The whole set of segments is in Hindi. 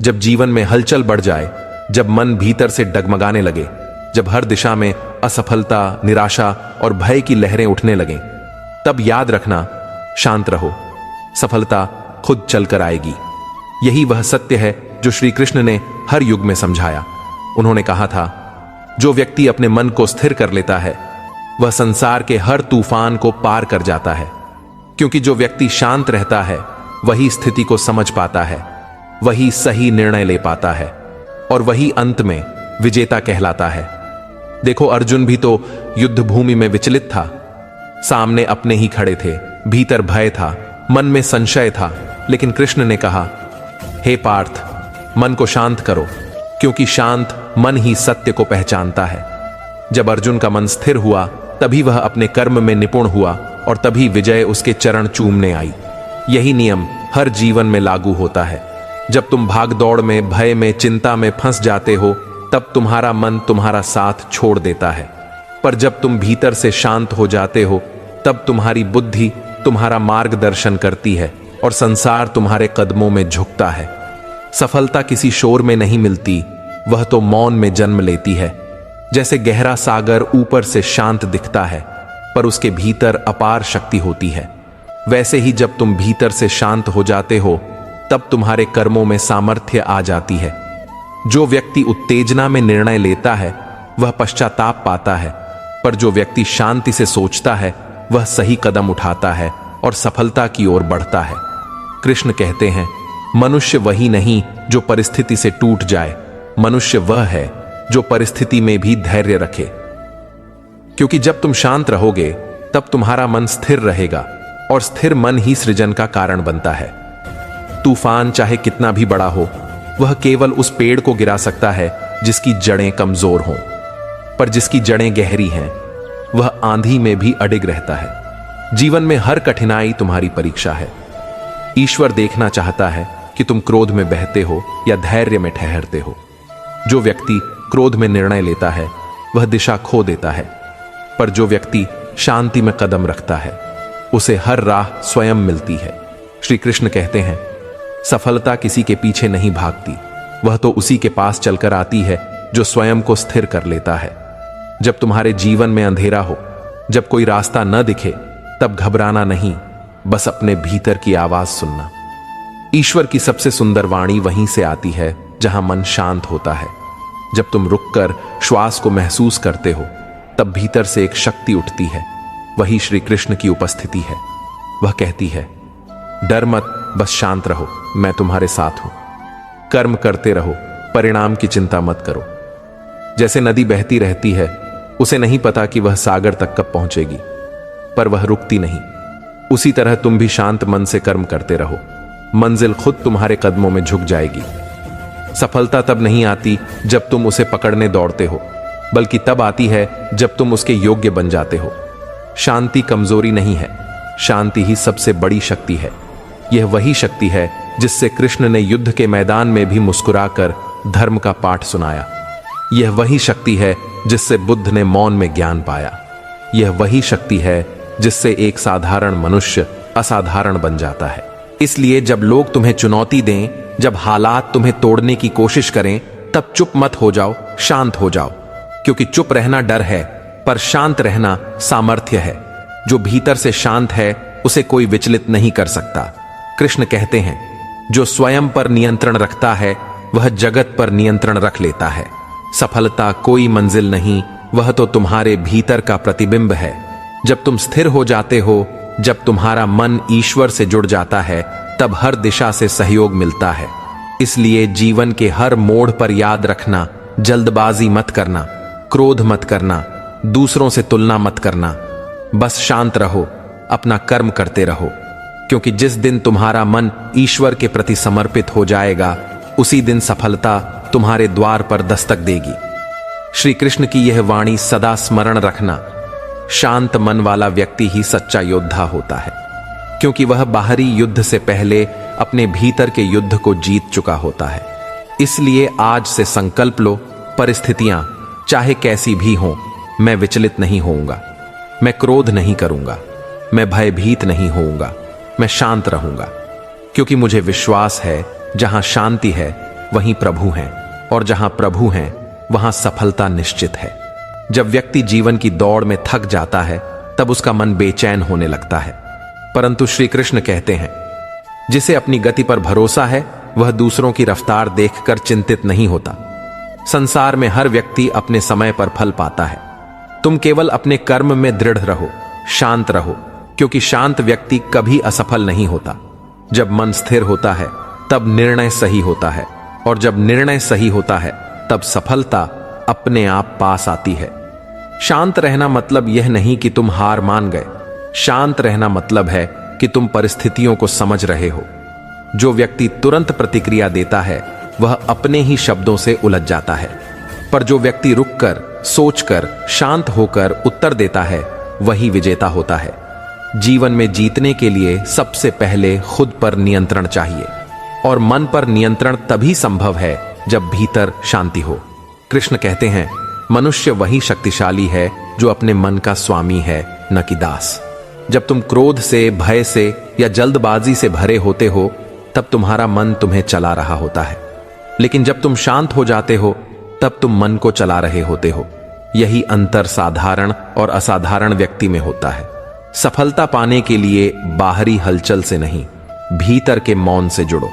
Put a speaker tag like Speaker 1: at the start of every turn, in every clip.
Speaker 1: जब जीवन में हलचल बढ़ जाए, जब मन भीतर से डगमगाने लगे, जब हर दिशा में असफलता, निराशा और भय की लहरें उठने लगें, तब याद रखना, शांत रहो, सफलता खुद चलकर आएगी। यही वह सत्य है जो श्री कृष्ण ने हर युग में समझाया। उन्होंने कहा था, जो व्यक्ति अपने मन को स्थिर कर लेता है वह संसार के हर तूफान को पार कर जाता है, क्योंकि जो व्यक्ति शांत रहता है वही स्थिति को समझ पाता है, वही सही निर्णय ले पाता है और वही अंत में विजेता कहलाता है। देखो, अर्जुन भी तो युद्ध भूमि में विचलित था, सामने अपने ही खड़े थे, भीतर भय था, मन में संशय था, लेकिन कृष्ण ने कहा, हे पार्थ, मन को शांत करो, क्योंकि शांत मन ही सत्य को पहचानता है। जब अर्जुन का मन स्थिर हुआ तभी वह अपने कर्म में निपुण हुआ और तभी विजय उसके चरण चूमने आई। यही नियम हर जीवन में लागू होता है। जब तुम भागदौड़ में, भय में, चिंता में फंस जाते हो, तब तुम्हारा मन तुम्हारा साथ छोड़ देता है। पर जब तुम भीतर से शांत हो जाते हो, तब तुम्हारी बुद्धि तुम्हारा मार्गदर्शन करती है और संसार तुम्हारे कदमों में झुकता है। सफलता किसी शोर में नहीं मिलती, वह तो मौन में जन्म लेती है। जैसे गहरा सागर ऊपर से शांत दिखता है, पर उसके भीतर अपार शक्ति होती है, वैसे ही जब तुम भीतर से शांत हो जाते हो, तब तुम्हारे कर्मों में सामर्थ्य आ जाती है। जो व्यक्ति उत्तेजना में निर्णय लेता है वह पश्चाताप पाता है, पर जो व्यक्ति शांति से सोचता है वह सही कदम उठाता है और सफलता की ओर बढ़ता है। कृष्ण कहते हैं, मनुष्य वही नहीं जो परिस्थिति से टूट जाए, मनुष्य वह है जो परिस्थिति में भी धैर्य रखे। क्योंकि जब तुम शांत रहोगे तब तुम्हारा मन स्थिर रहेगा और स्थिर मन ही सृजन का कारण बनता है। तूफान चाहे कितना भी बड़ा हो, वह केवल उस पेड़ को गिरा सकता है जिसकी जड़ें कमजोर हों, पर जिसकी जड़ें गहरी हैं वह आंधी में भी अडिग रहता है। जीवन में हर कठिनाई तुम्हारी परीक्षा है। ईश्वर देखना चाहता है कि तुम क्रोध में बहते हो या धैर्य में ठहरते हो। जो व्यक्ति क्रोध में निर्णय लेता है वह दिशा खो देता है, पर जो व्यक्ति शांति में कदम रखता है उसे हर राह स्वयं मिलती है। श्री कृष्ण कहते हैं, सफलता किसी के पीछे नहीं भागती, वह तो उसी के पास चलकर आती है जो स्वयं को स्थिर कर लेता है। जब तुम्हारे जीवन में अंधेरा हो, जब कोई रास्ता न दिखे, तब घबराना नहीं, बस अपने भीतर की आवाज सुनना। ईश्वर की सबसे सुंदर वाणी वहीं से आती है जहां मन शांत होता है। जब तुम रुककर श्वास को महसूस करते हो, तब भीतर से एक शक्ति उठती है, वही श्री कृष्ण की उपस्थिति है। वह कहती है, डर मत, बस शांत रहो, मैं तुम्हारे साथ हूं। कर्म करते रहो, परिणाम की चिंता मत करो। जैसे नदी बहती रहती है, उसे नहीं पता कि वह सागर तक कब पहुंचेगी, पर वह रुकती नहीं। उसी तरह तुम भी शांत मन से कर्म करते रहो, मंजिल खुद तुम्हारे कदमों में झुक जाएगी। सफलता तब नहीं आती जब तुम उसे पकड़ने दौड़ते हो, बल्कि तब आती है जब तुम उसके योग्य बन जाते हो। शांति कमजोरी नहीं है, शांति ही सबसे बड़ी शक्ति है। यह वही शक्ति है जिससे कृष्ण ने युद्ध के मैदान में भी मुस्कुराकर धर्म का पाठ सुनाया। यह वही शक्ति है जिससे बुद्ध ने मौन में ज्ञान पाया। यह वही शक्ति है जिससे एक साधारण मनुष्य असाधारण बन जाता है। इसलिए जब लोग तुम्हें चुनौती दें, जब हालात तुम्हें तोड़ने की कोशिश करें, तब चुप मत हो जाओ, शांत हो जाओ। क्योंकि चुप रहना डर है, पर शांत रहना सामर्थ्य है। जो भीतर से शांत है उसे कोई विचलित नहीं कर सकता। कृष्ण कहते हैं, जो स्वयं पर नियंत्रण रखता है वह जगत पर नियंत्रण रख लेता है। सफलता कोई मंजिल नहीं, वह तो तुम्हारे भीतर का प्रतिबिंब है। जब तुम स्थिर हो जाते हो, जब तुम्हारा मन ईश्वर से जुड़ जाता है, तब हर दिशा से सहयोग मिलता है। इसलिए जीवन के हर मोड़ पर याद रखना, जल्दबाजी मत करना, क्रोध मत करना, दूसरों से तुलना मत करना। बस शांत रहो, अपना कर्म करते रहो, क्योंकि जिस दिन तुम्हारा मन ईश्वर के प्रति समर्पित हो जाएगा, उसी दिन सफलता तुम्हारे द्वार पर दस्तक देगी। श्री कृष्ण की यह वाणी सदा स्मरण रखना। शांत मन वाला व्यक्ति ही सच्चा योद्धा होता है, क्योंकि वह बाहरी युद्ध से पहले अपने भीतर के युद्ध को जीत चुका होता है। इसलिए आज से संकल्प लो, परिस्थितियां चाहे कैसी भी हों, मैं विचलित नहीं होऊंगा, मैं क्रोध नहीं करूंगा, मैं भयभीत नहीं होऊंगा, मैं शांत रहूंगा, क्योंकि मुझे विश्वास है जहां शांति है वहीं प्रभु हैं, और जहां प्रभु हैं वहां सफलता निश्चित है। जब व्यक्ति जीवन की दौड़ में थक जाता है तब उसका मन बेचैन होने लगता है, परंतु श्री कृष्ण कहते हैं, जिसे अपनी गति पर भरोसा है वह दूसरों की रफ्तार देखकर चिंतित नहीं होता। संसार में हर व्यक्ति अपने समय पर फल पाता है। तुम केवल अपने कर्म में दृढ़ रहो, शांत रहो, क्योंकि शांत व्यक्ति कभी असफल नहीं होता। जब मन स्थिर होता है तब निर्णय सही होता है, और जब निर्णय सही होता है तब सफलता अपने आप पास आती है। शांत रहना मतलब यह नहीं कि तुम हार मान गए। शांत रहना मतलब है कि तुम परिस्थितियों को समझ रहे हो। जो व्यक्ति तुरंत प्रतिक्रिया देता है वह अपने ही शब्दों से उलझ जाता है, पर जो व्यक्ति रुककर, सोचकर, शांत होकर उत्तर देता है वही विजेता होता है। जीवन में जीतने के लिए सबसे पहले खुद पर नियंत्रण चाहिए, और मन पर नियंत्रण तभी संभव है जब भीतर शांति हो। कृष्ण कहते हैं, मनुष्य वही शक्तिशाली है जो अपने मन का स्वामी है, न कि दास। जब तुम क्रोध से, भय से या जल्दबाजी से भरे होते हो तब तुम्हारा मन तुम्हें चला रहा होता है, लेकिन जब तुम शांत हो जाते हो तब तुम मन को चला रहे होते हो। यही अंतर साधारण और असाधारण व्यक्ति में होता है। सफलता पाने के लिए बाहरी हलचल से नहीं, भीतर के मौन से जुड़ो।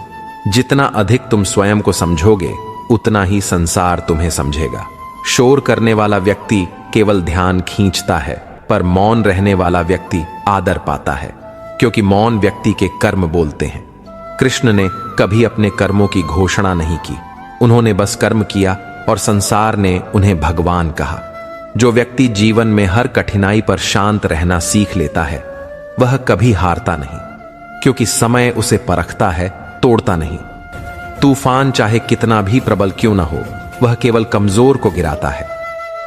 Speaker 1: जितना अधिक तुम स्वयं को समझोगे उतना ही संसार तुम्हें समझेगा। शोर करने वाला व्यक्ति केवल ध्यान खींचता है, पर मौन रहने वाला व्यक्ति आदर पाता है, क्योंकि मौन व्यक्ति के कर्म बोलते हैं। कृष्ण ने कभी अपने कर्मों की घोषणा नहीं की, उन्होंने बस कर्म किया और संसार ने उन्हें भगवान कहा। जो व्यक्ति जीवन में हर कठिनाई पर शांत रहना सीख लेता है वह कभी हारता नहीं, क्योंकि समय उसे परखता है, तोड़ता नहीं। तूफान चाहे कितना भी प्रबल क्यों न हो, वह केवल कमजोर को गिराता है।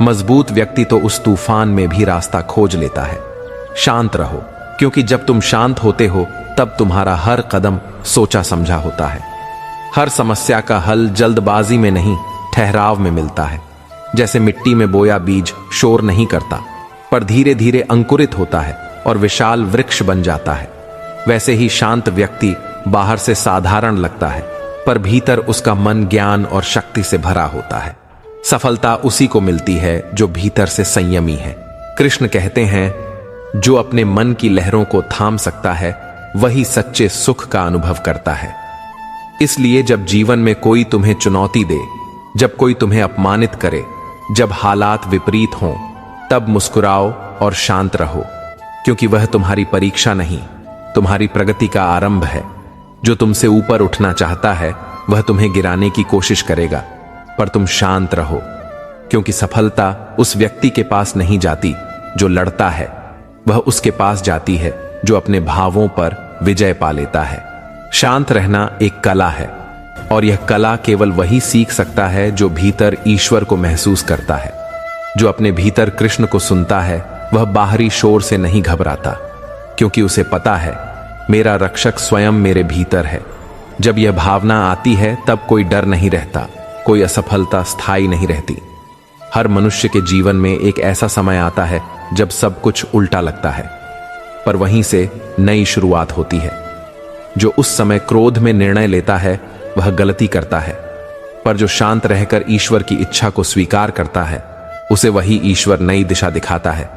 Speaker 1: मजबूत व्यक्ति तो उस तूफान में भी रास्ता खोज लेता है। शांत रहो, क्योंकि जब तुम शांत होते हो तब तुम्हारा हर कदम सोचा समझा होता है। हर समस्या का हल जल्दबाजी में नहीं, ठहराव में मिलता है। जैसे मिट्टी में बोया बीज शोर नहीं करता, पर धीरे धीरे अंकुरित होता है और विशाल वृक्ष बन जाता है, वैसे ही शांत व्यक्ति बाहर से साधारण लगता है, पर भीतर उसका मन ज्ञान और शक्ति से भरा होता है। सफलता उसी को मिलती है जो भीतर से संयमी है। कृष्ण कहते हैं, जो अपने मन की लहरों को थाम सकता है वही सच्चे सुख का अनुभव करता है। इसलिए जब जीवन में कोई तुम्हें चुनौती दे, जब कोई तुम्हें अपमानित करे, जब हालात विपरीत हों, तब मुस्कुराओ और शांत रहो, क्योंकि वह तुम्हारी परीक्षा नहीं, तुम्हारी प्रगति का आरंभ है। जो तुमसे ऊपर उठना चाहता है वह तुम्हें गिराने की कोशिश करेगा, पर तुम शांत रहो, क्योंकि सफलता उस व्यक्ति के पास नहीं जाती जो लड़ता है, वह उसके पास जाती है जो अपने भावों पर विजय पा लेता है। शांत रहना एक कला है, और यह कला केवल वही सीख सकता है जो भीतर ईश्वर को महसूस करता है। जो अपने भीतर कृष्ण को सुनता है वह बाहरी शोर से नहीं घबराता, क्योंकि उसे पता है मेरा रक्षक स्वयं मेरे भीतर है। जब यह भावना आती है तब कोई डर नहीं रहता, कोई असफलता स्थायी नहीं रहती। हर मनुष्य के जीवन में एक ऐसा समय आता है जब सब कुछ उल्टा लगता है, पर वहीं से नई शुरुआत होती है। जो उस समय क्रोध में निर्णय लेता है वह गलती करता है, पर जो शांत रहकर ईश्वर की इच्छा को स्वीकार करता है उसे वही ईश्वर नई दिशा दिखाता है।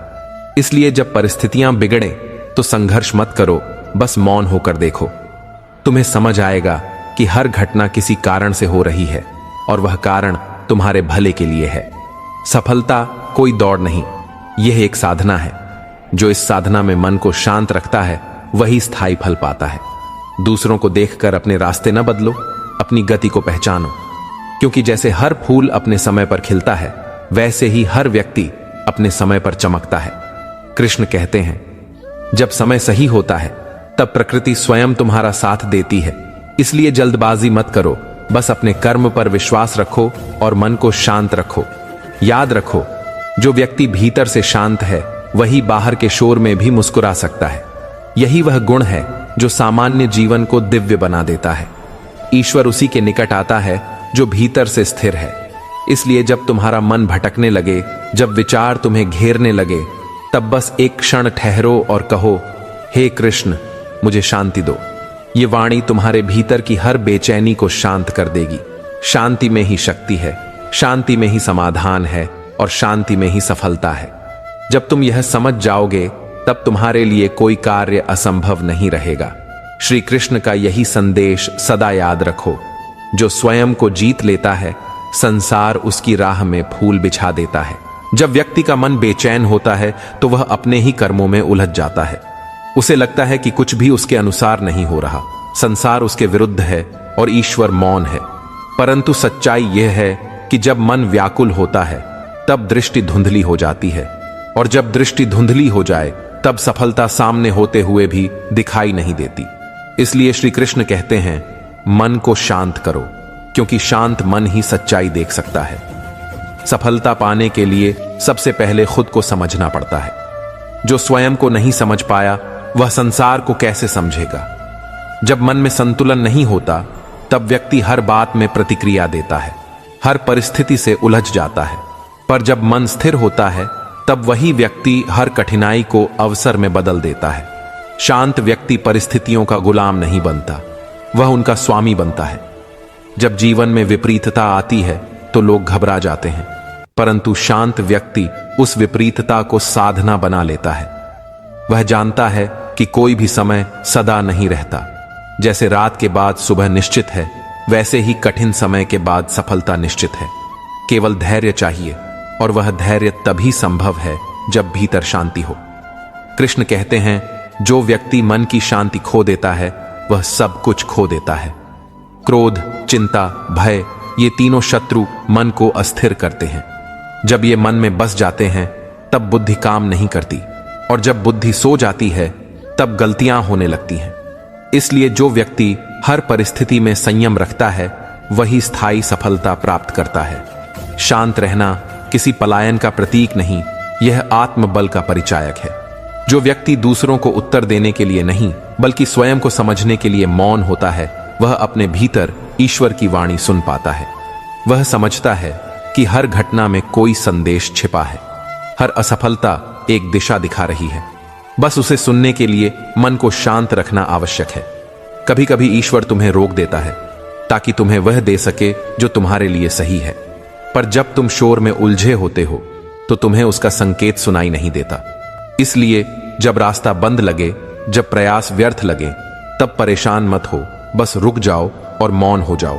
Speaker 1: इसलिए जब परिस्थितियां बिगड़े तो संघर्ष मत करो, बस मौन होकर देखो। तुम्हें समझ आएगा कि हर घटना किसी कारण से हो रही है, और वह कारण तुम्हारे भले के लिए है। सफलता कोई दौड़ नहीं, यह एक साधना है। जो इस साधना में मन को शांत रखता है वही स्थायी फल पाता है। दूसरों को देखकर अपने रास्ते न बदलो, अपनी गति को पहचानो, क्योंकि जैसे हर फूल अपने समय पर खिलता है वैसे ही हर व्यक्ति अपने समय पर चमकता है। कृष्ण कहते हैं, जब समय सही होता है तब प्रकृति स्वयं तुम्हारा साथ देती है। इसलिए जल्दबाजी मत करो, बस अपने कर्म पर विश्वास रखो और मन को शांत रखो। याद रखो, जो व्यक्ति भीतर से शांत है वही बाहर के शोर में भी मुस्कुरा सकता है। यही वह गुण है जो सामान्य जीवन को दिव्य बना देता है। ईश्वर उसी के निकट आता है जो भीतर से स्थिर है। इसलिए जब तुम्हारा मन भटकने लगे, जब विचार तुम्हें घेरने लगे, तब बस एक क्षण ठहरो और कहो, हे कृष्ण, मुझे शांति दो। ये वाणी तुम्हारे भीतर की हर बेचैनी को शांत कर देगी। शांति में ही शक्ति है, शांति में ही समाधान है और शांति में ही सफलता है। जब तुम यह समझ जाओगे तब तुम्हारे लिए कोई कार्य असंभव नहीं रहेगा। श्री कृष्ण का यही संदेश सदा याद रखो। जो स्वयं को जीत लेता है, संसार उसकी राह में फूल बिछा देता है। जब व्यक्ति का मन बेचैन होता है तो वह अपने ही कर्मों में उलझ जाता है। उसे लगता है कि कुछ भी उसके अनुसार नहीं हो रहा, संसार उसके विरुद्ध है और ईश्वर मौन है। परंतु सच्चाई यह है कि जब मन व्याकुल होता है तब दृष्टि धुंधली हो जाती है, और जब दृष्टि धुंधली हो जाए तब सफलता सामने होते हुए भी दिखाई नहीं देती। इसलिए श्री कृष्ण कहते हैं, मन को शांत करो, क्योंकि शांत मन ही सच्चाई देख सकता है। सफलता पाने के लिए सबसे पहले खुद को समझना पड़ता है। जो स्वयं को नहीं समझ पाया वह संसार को कैसे समझेगा। जब मन में संतुलन नहीं होता तब व्यक्ति हर बात में प्रतिक्रिया देता है, हर परिस्थिति से उलझ जाता है। पर जब मन स्थिर होता है तब वही व्यक्ति हर कठिनाई को अवसर में बदल देता है। शांत व्यक्ति परिस्थितियों का गुलाम नहीं बनता, वह उनका स्वामी बनता है। जब जीवन में विपरीतता आती है तो लोग घबरा जाते हैं, परंतु शांत व्यक्ति उस विपरीतता को साधना बना लेता है। वह जानता है कि कोई भी समय सदा नहीं रहता। जैसे रात के बाद सुबह निश्चित है, वैसे ही कठिन समय के बाद सफलता निश्चित है। केवल धैर्य चाहिए, और वह धैर्य तभी संभव है जब भीतर शांति हो। कृष्ण कहते हैं, जो व्यक्ति मन की शांति खो देता है वह सब कुछ खो देता है। क्रोध, चिंता, भय, ये तीनों शत्रु मन को अस्थिर करते हैं। जब ये मन में बस जाते हैं तब बुद्धि काम नहीं करती, और जब बुद्धि सो जाती है तब गलतियां होने लगती हैं। इसलिए जो व्यक्ति हर परिस्थिति में संयम रखता है वही स्थायी सफलता प्राप्त करता है। शांत रहना किसी पलायन का प्रतीक नहीं, यह आत्मबल का परिचायक है। जो व्यक्ति दूसरों को उत्तर देने के लिए नहीं बल्कि स्वयं को समझने के लिए मौन होता है, वह अपने भीतर ईश्वर की वाणी सुन पाता है। वह समझता है कि हर घटना में कोई संदेश छिपा है, हर असफलता एक दिशा दिखा रही है। बस उसे सुनने के लिए मन को शांत रखना आवश्यक है। कभी कभी ईश्वर तुम्हें रोक देता है ताकि तुम्हें वह दे सके जो तुम्हारे लिए सही है। पर जब तुम शोर में उलझे होते हो तो तुम्हें उसका संकेत सुनाई नहीं देता। इसलिए जब रास्ता बंद लगे, जब प्रयास व्यर्थ लगे, तब परेशान मत हो, बस रुक जाओ और मौन हो जाओ,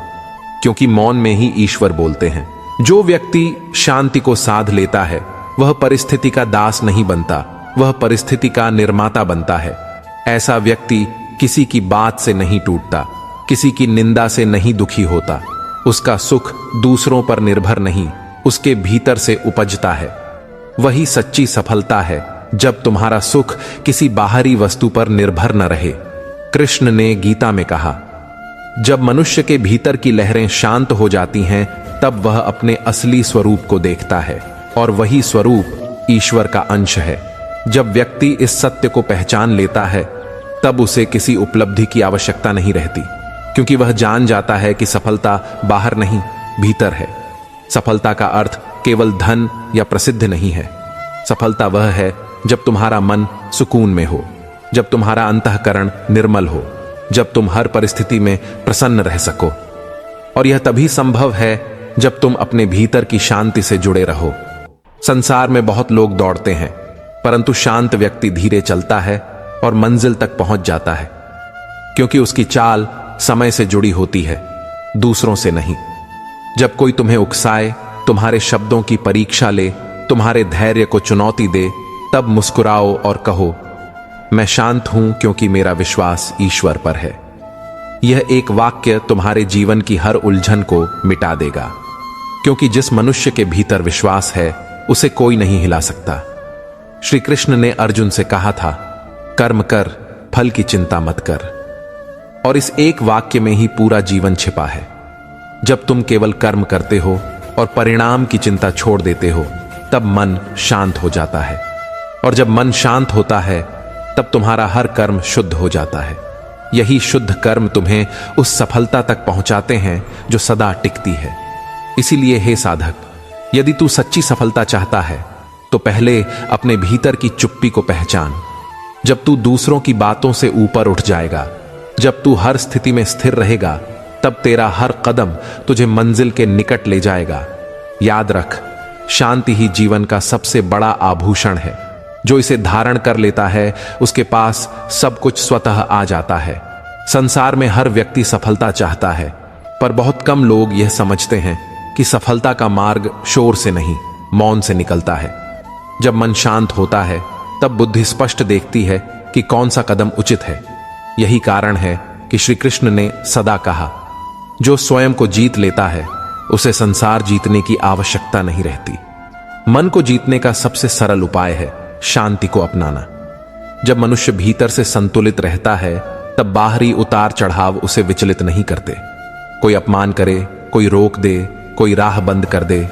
Speaker 1: क्योंकि मौन में ही ईश्वर बोलते हैं। जो व्यक्ति शांति को साध लेता है वह परिस्थिति का दास नहीं बनता, वह परिस्थिति का निर्माता बनता है। ऐसा व्यक्ति किसी की बात से नहीं टूटता, किसी की निंदा से नहीं दुखी होता। उसका सुख दूसरों पर निर्भर नहीं, उसके भीतर से उपजता है। वही सच्ची सफलता है जब तुम्हारा सुख किसी बाहरी वस्तु पर निर्भर न रहे। कृष्ण ने गीता में कहा, जब मनुष्य के भीतर की लहरें शांत हो जाती हैं तब वह अपने असली स्वरूप को देखता है, और वही स्वरूप ईश्वर का अंश है। जब व्यक्ति इस सत्य को पहचान लेता है तब उसे किसी उपलब्धि की आवश्यकता नहीं रहती, क्योंकि वह जान जाता है कि सफलता बाहर नहीं, भीतर है। सफलता का अर्थ केवल धन या प्रसिद्ध नहीं है। सफलता वह है जब तुम्हारा मन सुकून में हो, जब तुम्हारा अंतःकरण निर्मल हो, जब तुम हर परिस्थिति में प्रसन्न रह सको। और यह तभी संभव है जब तुम अपने भीतर की शांति से जुड़े रहो। संसार में बहुत लोग दौड़ते हैं, परंतु शांत व्यक्ति धीरे चलता है और मंजिल तक पहुंच जाता है, क्योंकि उसकी चाल समय से जुड़ी होती है, दूसरों से नहीं। जब कोई तुम्हें उकसाए, तुम्हारे शब्दों की परीक्षा ले, तुम्हारे धैर्य को चुनौती दे, तब मुस्कुराओ और कहो, मैं शांत हूं क्योंकि मेरा विश्वास ईश्वर पर है। यह एक वाक्य तुम्हारे जीवन की हर उलझन को मिटा देगा, क्योंकि जिस मनुष्य के भीतर विश्वास है उसे कोई नहीं हिला सकता। श्री कृष्ण ने अर्जुन से कहा था, कर्म कर, फल की चिंता मत कर। और इस एक वाक्य में ही पूरा जीवन छिपा है। जब तुम केवल कर्म करते हो और परिणाम की चिंता छोड़ देते हो, तब मन शांत हो जाता है। और जब मन शांत होता है तब तुम्हारा हर कर्म शुद्ध हो जाता है। यही शुद्ध कर्म तुम्हें उस सफलता तक पहुंचाते हैं जो सदा टिकती है। इसीलिए हे साधक, यदि तू सच्ची सफलता चाहता है तो पहले अपने भीतर की चुप्पी को पहचान। जब तू दूसरों की बातों से ऊपर उठ जाएगा, जब तू हर स्थिति में स्थिर रहेगा, तब तेरा हर कदम तुझे मंजिल के निकट ले जाएगा। याद रख, शांति ही जीवन का सबसे बड़ा आभूषण है। जो इसे धारण कर लेता है उसके पास सब कुछ स्वतः आ जाता है। संसार में हर व्यक्ति सफलता चाहता है, पर बहुत कम लोग यह समझते हैं कि सफलता का मार्ग शोर से नहीं, मौन से निकलता है। जब मन शांत होता है तब बुद्धि स्पष्ट देखती है कि कौन सा कदम उचित है। यही कारण है कि श्री कृष्ण ने सदा कहा, जो स्वयं को जीत लेता है उसे संसार जीतने की आवश्यकता नहीं रहती। मन को जीतने का सबसे सरल उपाय है शांति को अपनाना। जब मनुष्य भीतर से संतुलित रहता है तब बाहरी उतार चढ़ाव उसे विचलित नहीं करते। कोई अपमान करे, कोई रोक दे, कोई राह बंद कर दे,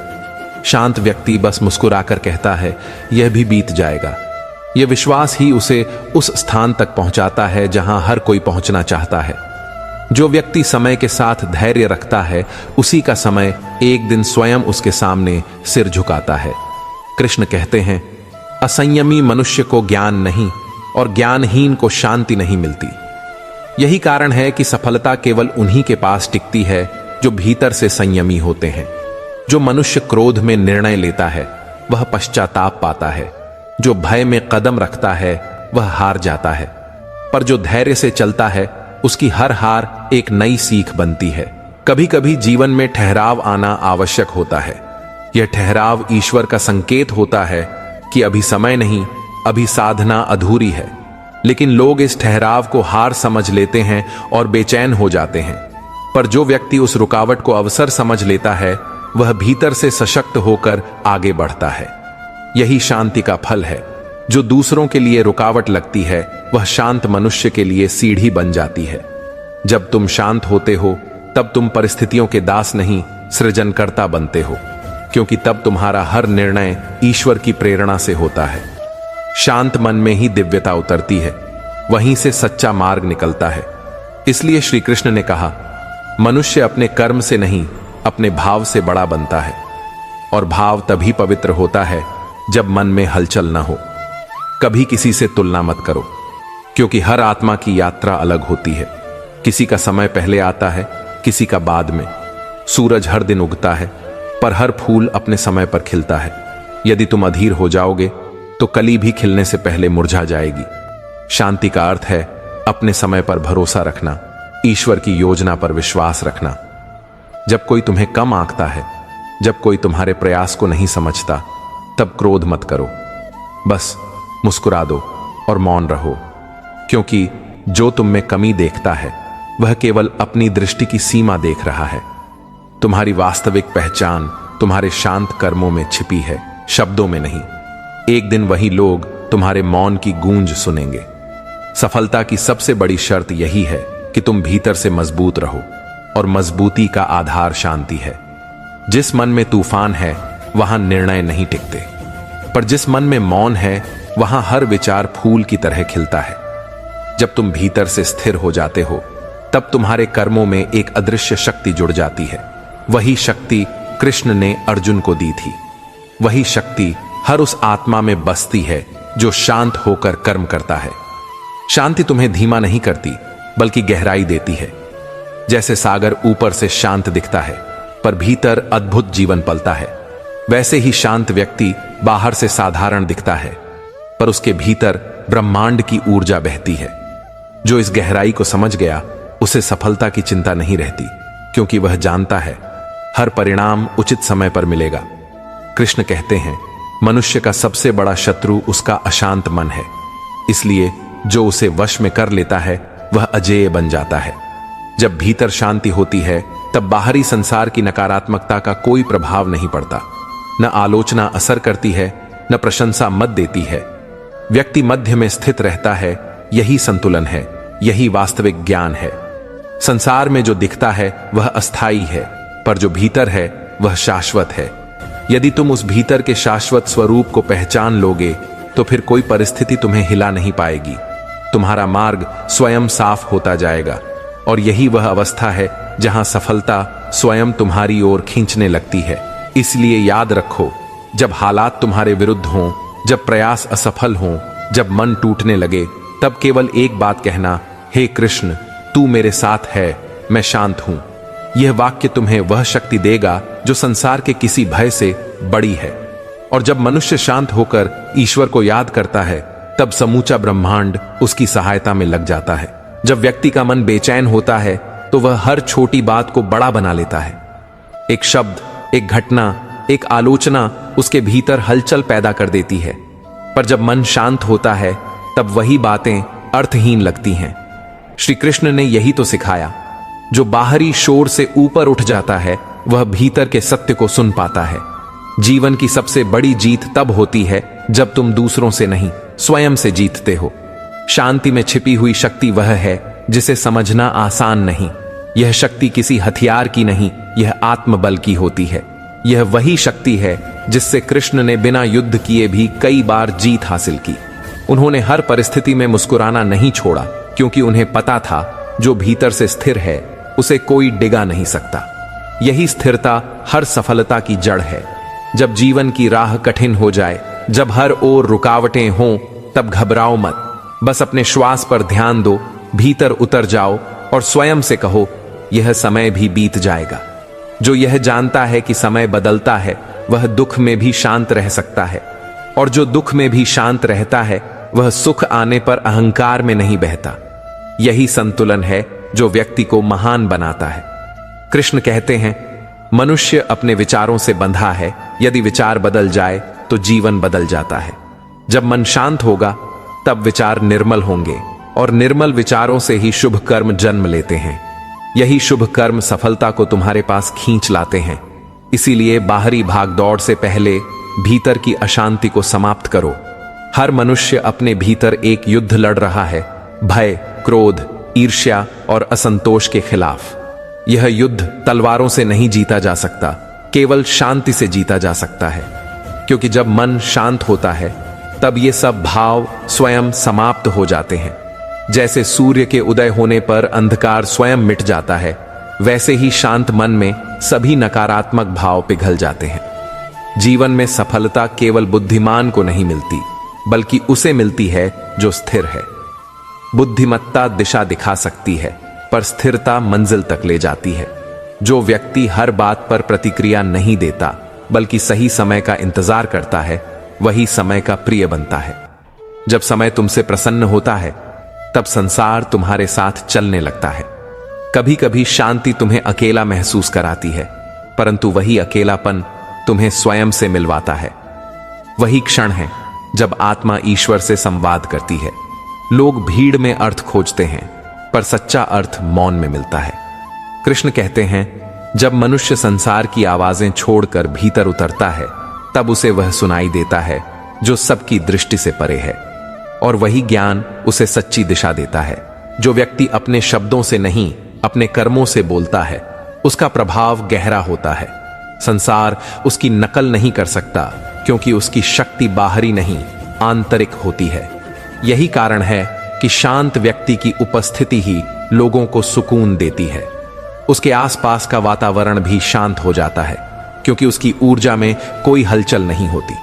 Speaker 1: शांत व्यक्ति बस मुस्कुराकर कहता है, यह भी बीत जाएगा। यह विश्वास ही उसे उस स्थान तक पहुंचाता है जहां हर कोई पहुंचना चाहता है। जो व्यक्ति समय के साथ धैर्य रखता है उसी का समय एक दिन स्वयं उसके सामने सिर झुकाता है। कृष्ण कहते हैं, असंयमी मनुष्य को ज्ञान नहीं और ज्ञानहीन को शांति नहीं मिलती। यही कारण है कि सफलता केवल उन्हीं के पास टिकती है जो भीतर से संयमी होते हैं। जो मनुष्य क्रोध में निर्णय लेता है वह पश्चाताप पाता है। जो भय में कदम रखता है वह हार जाता है, पर जो धैर्य से चलता है उसकी हर हार एक नई सीख बनती है। कभी कभी जीवन में ठहराव आना आवश्यक होता है। यह ठहराव ईश्वर का संकेत होता है कि अभी समय नहीं, अभी साधना अधूरी है। लेकिन लोग इस ठहराव को हार समझ लेते हैं और बेचैन हो जाते हैं। पर जो व्यक्ति उस रुकावट को अवसर समझ लेता है वह भीतर से सशक्त होकर आगे बढ़ता है। यही शांति का फल है। जो दूसरों के लिए रुकावट लगती है वह शांत मनुष्य के लिए सीढ़ी बन जाती है। जब तुम शांत होते हो तब तुम परिस्थितियों के दास नहीं, सृजनकर्ता बनते हो, क्योंकि तब तुम्हारा हर निर्णय ईश्वर की प्रेरणा से होता है। शांत मन में ही दिव्यता उतरती है, वहीं से सच्चा मार्ग निकलता है। इसलिए श्री कृष्ण ने कहा, मनुष्य अपने कर्म से नहीं अपने भाव से बड़ा बनता है, और भाव तभी पवित्र होता है जब मन में हलचल न हो। कभी किसी से तुलना मत करो, क्योंकि हर आत्मा की यात्रा अलग होती है। किसी का समय पहले आता है, किसी का बाद में। सूरज हर दिन उगता है, पर हर फूल अपने समय पर खिलता है। यदि तुम अधीर हो जाओगे तो कली भी खिलने से पहले मुरझा जाएगी। शांति का अर्थ है अपने समय पर भरोसा रखना, ईश्वर की योजना पर विश्वास रखना। जब कोई तुम्हें कम आंकता है, जब कोई तुम्हारे प्रयास को नहीं समझता, तब क्रोध मत करो। बस मुस्कुरा दो और मौन रहो, क्योंकि जो तुम में कमी देखता है वह केवल अपनी दृष्टि की सीमा देख रहा है। तुम्हारी वास्तविक पहचान तुम्हारे शांत कर्मों में छिपी है, शब्दों में नहीं। एक दिन वही लोग तुम्हारे मौन की गूंज सुनेंगे। सफलता की सबसे बड़ी शर्त यही है कि तुम भीतर से मजबूत रहो, और मजबूती का आधार शांति है। जिस मन में तूफान है वहां निर्णय नहीं टिकते, पर जिस मन में मौन है वहां हर विचार फूल की तरह खिलता है। जब तुम भीतर से स्थिर हो जाते हो तब तुम्हारे कर्मों में एक अदृश्य शक्ति जुड़ जाती है। वही शक्ति कृष्ण ने अर्जुन को दी थी। वही शक्ति हर उस आत्मा में बसती है जो शांत होकर कर्म करता है। शांति तुम्हें धीमा नहीं करती, बल्कि गहराई देती है। जैसे सागर ऊपर से शांत दिखता है, पर भीतर अद्भुत जीवन पलता है, वैसे ही शांत व्यक्ति बाहर से साधारण दिखता है, पर उसके भीतर ब्रह्मांड की ऊर्जा बहती है। जो इस गहराई को समझ गया उसे सफलता की चिंता नहीं रहती, क्योंकि वह जानता है हर परिणाम उचित समय पर मिलेगा। कृष्ण कहते हैं, मनुष्य का सबसे बड़ा शत्रु उसका अशांत मन है, इसलिए जो उसे वश में कर लेता है वह अजेय बन जाता है। जब भीतर शांति होती है तब बाहरी संसार की नकारात्मकता का कोई प्रभाव नहीं पड़ता। न आलोचना असर करती है, न प्रशंसा मत देती है। व्यक्ति मध्य में स्थित रहता है। यही संतुलन है, यही वास्तविक ज्ञान है। संसार में जो दिखता है वह अस्थाई है, पर जो भीतर है वह शाश्वत है। यदि तुम उस भीतर के शाश्वत स्वरूप को पहचान लोगे तो फिर कोई परिस्थिति तुम्हें हिला नहीं पाएगी। तुम्हारा मार्ग स्वयं साफ होता जाएगा, और यही वह अवस्था है जहां सफलता स्वयं तुम्हारी ओर खींचने लगती है। इसलिए याद रखो, जब हालात तुम्हारे विरुद्ध हों, जब प्रयास असफल हों, जब मन टूटने लगे, तब केवल एक बात कहना, हे कृष्ण, तू मेरे साथ है, मैं शांत हूं। यह वाक्य तुम्हें वह शक्ति देगा जो संसार के किसी भय से बड़ी है। और जब मनुष्य शांत होकर ईश्वर को याद करता है, तब समूचा ब्रह्मांड उसकी सहायता में लग जाता है। जब व्यक्ति का मन बेचैन होता है तो वह हर छोटी बात को बड़ा बना लेता है। एक शब्द, एक घटना, एक आलोचना उसके भीतर हलचल पैदा कर देती है। पर जब मन शांत होता है तब वही बातें अर्थहीन लगती हैं। श्री कृष्ण ने यही तो सिखाया। जो बाहरी शोर से ऊपर उठ जाता है वह भीतर के सत्य को सुन पाता है। जीवन की सबसे बड़ी जीत तब होती है जब तुम दूसरों से नहीं, स्वयं से जीतते हो। शांति में छिपी हुई शक्ति वह है जिसे समझना आसान नहीं। यह शक्ति किसी हथियार की नहीं, यह आत्मबल की होती है। यह वही शक्ति है जिससे कृष्ण ने बिना युद्ध किए भी कई बार जीत हासिल की। उन्होंने हर परिस्थिति में मुस्कुराना नहीं छोड़ा, क्योंकि उन्हें पता था जो भीतर से स्थिर है उसे कोई डिगा नहीं सकता। यही स्थिरता हर सफलता की जड़ है। जब जीवन की राह कठिन हो जाए, जब हर ओर रुकावटें हों, तब घबराओ मत। बस अपने श्वास पर ध्यान दो, भीतर उतर जाओ और स्वयं से कहो, यह समय भी बीत जाएगा। जो यह जानता है कि समय बदलता है, वह दुख में भी शांत रह सकता है। और जो दुख में भी शांत रहता है, वह सुख आने पर अहंकार में नहीं बहता। यही संतुलन है जो व्यक्ति को महान बनाता है। कृष्ण कहते हैं, मनुष्य अपने विचारों से बंधा है। यदि विचार बदल जाए तो जीवन बदल जाता है। जब मन शांत होगा तब विचार निर्मल होंगे, और निर्मल विचारों से ही शुभ कर्म जन्म लेते हैं। यही शुभ कर्म सफलता को तुम्हारे पास खींच लाते हैं। इसीलिए बाहरी भागदौड़ से पहले भीतर की अशांति को समाप्त करो। हर मनुष्य अपने भीतर एक युद्ध लड़ रहा है, भय, क्रोध, ईर्ष्या और असंतोष के खिलाफ। यह युद्ध तलवारों से नहीं जीता जा सकता, केवल शांति से जीता जा सकता है। क्योंकि जब मन शांत होता है तब ये सब भाव स्वयं समाप्त हो जाते हैं। जैसे सूर्य के उदय होने पर अंधकार स्वयं मिट जाता है, वैसे ही शांत मन में सभी नकारात्मक भाव पिघल जाते हैं। जीवन में सफलता केवल बुद्धिमान को नहीं मिलती, बल्कि उसे मिलती है जो स्थिर है। बुद्धिमत्ता दिशा दिखा सकती है, पर स्थिरता मंजिल तक ले जाती है। जो व्यक्ति हर बात पर प्रतिक्रिया नहीं देता, बल्कि सही समय का इंतजार करता है, वही समय का प्रिय बनता है। जब समय तुमसे प्रसन्न होता है, तब संसार तुम्हारे साथ चलने लगता है। कभी कभी शांति तुम्हें अकेला महसूस कराती है, परंतु वही अकेलापन तुम्हें स्वयं से मिलवाता है। वही क्षण है जब आत्मा ईश्वर से संवाद करती है। लोग भीड़ में अर्थ खोजते हैं, पर सच्चा अर्थ मौन में मिलता है। कृष्ण कहते हैं, जब मनुष्य संसार की आवाजें छोड़कर भीतर उतरता है, तब उसे वह सुनाई देता है जो सबकी दृष्टि से परे है। और वही ज्ञान उसे सच्ची दिशा देता है। जो व्यक्ति अपने शब्दों से नहीं, अपने कर्मों से बोलता है, उसका प्रभाव गहरा होता है। संसार उसकी नकल नहीं कर सकता, क्योंकि उसकी शक्ति बाहरी नहीं, आंतरिक होती है। यही कारण है कि शांत व्यक्ति की उपस्थिति ही लोगों को सुकून देती है। उसके आसपास का वातावरण भी शांत हो जाता है, क्योंकि उसकी ऊर्जा में कोई हलचल नहीं होती।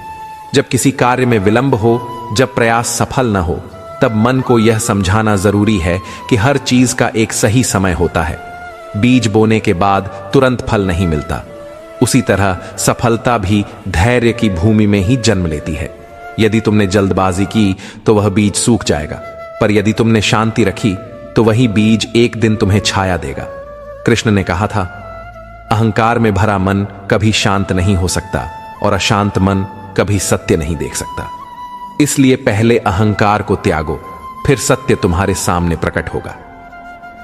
Speaker 1: जब किसी कार्य में विलंब हो, जब प्रयास सफल न हो, तब मन को यह समझाना जरूरी है कि हर चीज का एक सही समय होता है। बीज बोने के बाद तुरंत फल नहीं मिलता। उसी तरह सफलता भी धैर्य की भूमि में ही जन्म लेती है। यदि तुमने जल्दबाजी की तो वह बीज सूख जाएगा, पर यदि तुमने शांति रखी तो वही बीज एक दिन तुम्हें छाया देगा। कृष्ण ने कहा था, अहंकार में भरा मन कभी शांत नहीं हो सकता, और अशांत मन कभी सत्य नहीं देख सकता। इसलिए पहले अहंकार को त्यागो, फिर सत्य तुम्हारे सामने प्रकट होगा।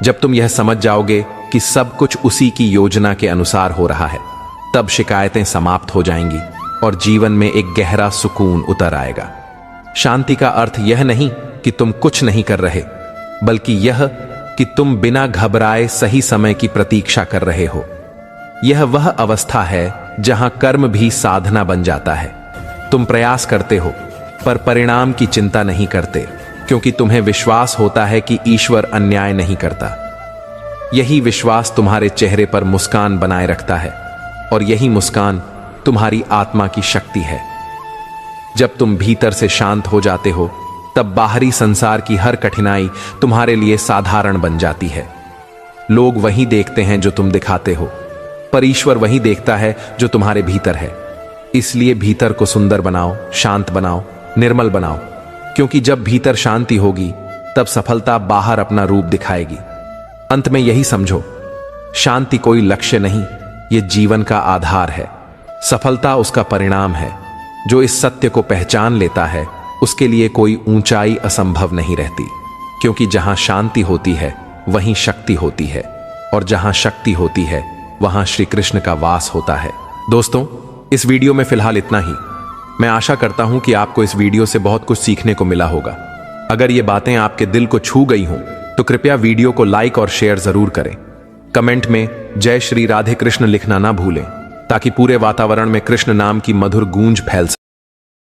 Speaker 1: जब तुम यह समझ जाओगे कि सब कुछ उसी की योजना के अनुसार हो रहा है, तब शिकायतें समाप्त हो जाएंगी और जीवन में एक गहरा सुकून उतर आएगा। शांति का अर्थ यह नहीं कि तुम कुछ नहीं कर रहे, बल्कि यह कि तुम बिना घबराए सही समय की प्रतीक्षा कर रहे हो। यह वह अवस्था है जहां कर्म भी साधना बन जाता है। तुम प्रयास करते हो, पर परिणाम की चिंता नहीं करते, क्योंकि तुम्हें विश्वास होता है कि ईश्वर अन्याय नहीं करता। यही विश्वास तुम्हारे चेहरे पर मुस्कान बनाए रखता है, और यही मुस्कान तुम्हारी आत्मा की शक्ति है। जब तुम भीतर से शांत हो जाते हो, तब बाहरी संसार की हर कठिनाई तुम्हारे लिए साधारण बन जाती है। लोग वही देखते हैं जो तुम दिखाते हो, पर ईश्वर वही देखता है जो तुम्हारे भीतर है। इसलिए भीतर को सुंदर बनाओ, शांत बनाओ, निर्मल बनाओ, क्योंकि जब भीतर शांति होगी तब सफलता बाहर अपना रूप दिखाएगी। अंत में यही समझो, शांति कोई लक्ष्य नहीं, ये जीवन का आधार है। सफलता उसका परिणाम है। जो इस सत्य को पहचान लेता है उसके लिए कोई ऊंचाई असंभव नहीं रहती, क्योंकि जहां शांति होती है वहीं शक्ति होती है, और जहां शक्ति होती है वहां श्री कृष्ण का वास होता है। दोस्तों, इस वीडियो में फिलहाल इतना ही। मैं आशा करता हूं कि आपको इस वीडियो से बहुत कुछ सीखने को मिला होगा। अगर ये बातें आपके दिल को छू गई हों तो कृपया वीडियो को लाइक और शेयर जरूर करें। कमेंट में जय श्री राधे कृष्ण लिखना ना भूलें, ताकि पूरे वातावरण में कृष्ण नाम की मधुर गूंज फैल